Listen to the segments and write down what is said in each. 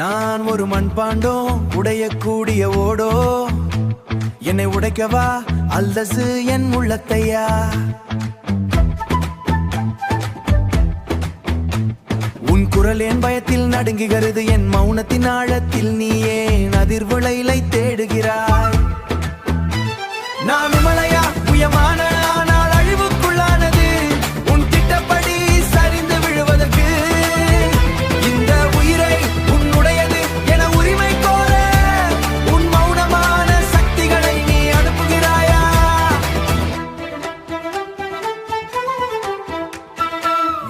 நான் ஒரு மண்பாண்டோ உடையக்கூடிய ஓடோ, என்னை உடைக்கவா அல்லசு என் உள்ளத்தையா. உன் குரல் என் பயத்தில் நடுங்குகிறது, என் மௌனத்தின் ஆழத்தில் நீ ஏன் அதிர்வுளைலை தேடுகிறாய். நான் விமலையா உயமான ஆனால் அழிவுக்குள்ளானது, உன் திட்டப்படி சரிந்து விழுவதற்கு. இந்த உயிரை உன்னுடையது என உரிமை கோர உன் மௌனமான சக்திகளை நீ அனுப்புகிறாயா.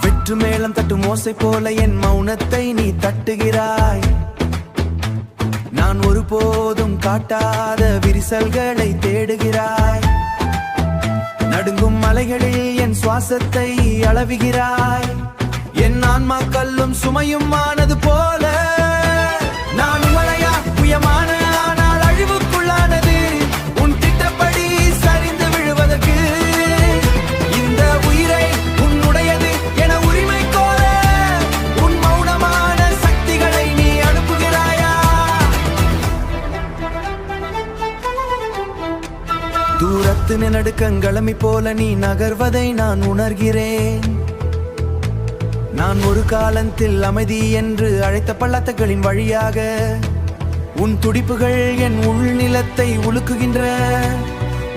வெற்று மேளம் தட்டும் ஓசை போல என் மௌனத்தை நீ தட்டுகிறாய். நான் ஒருபோதும் காட்டாத விரிசல்களை தேடுகிறாய். நடுங்கும் மலைகளில் என் சுவாசத்தை அளவுகிறாய். என் ஆன்மா கல்லும் சுமையும் ஆனது போல. நான் உமலையா புயமான ஆனால் அழிவுக்குள்ளானது, உன் திட்டப்படி சரிந்து விழுவதற்கு. இந்த உயிரை உன்னுடையது என உரிமை கோர உன் மௌனமான சக்திகளை நீ அனுப்புகிறாயா. தூரத்து நடுக்கங்களமி போல நீ நகர்வதை நான் உணர்கிறேன். நான் ஒரு காலத்தில் அமைதி என்று அழைத்த பள்ளத்தாக்குகளின் வழியாக உன் துடிப்புகள் என் உள்நிலத்தை உலுக்குகின்ற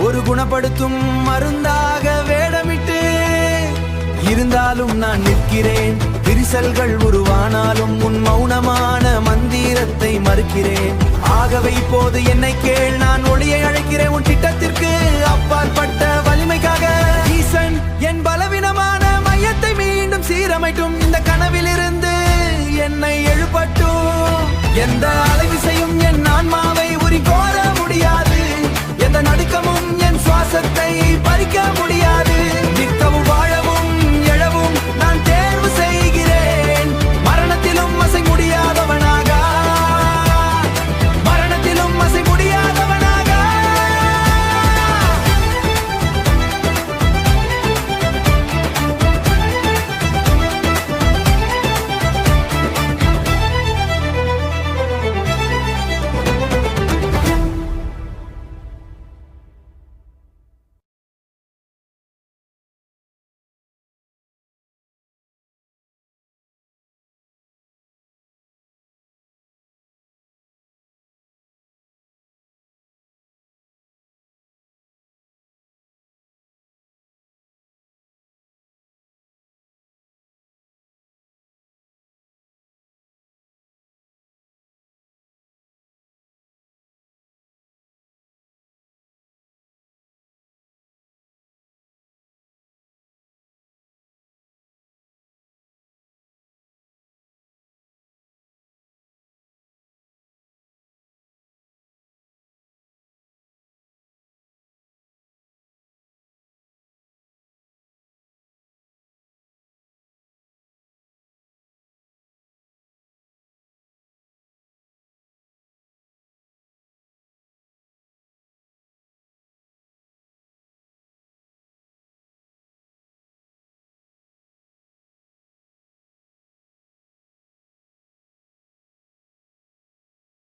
ஒரு குணப்படுத்தும் மருந்தாக வேடமிட்டு. இருந்தாலும் நான் நிற்கிறேன், விரிசல்கள் உருவானாலும் உன் மௌனமான மந்திரத்தை மறுக்கிறேன். ஆகவே இப்போது என்னை கேள், நான் ஒளியை அழைக்கிறேன் உன் திட்டத்திற்கு அப்பாற்பட்ட வலிமைக்காக. ஈசன் என் பலவீனமான மையத்தை மீண்டும் சீரமைட்டும், இந்த கனவிலிருந்து என்னை எழுப்பட்டும். எந்த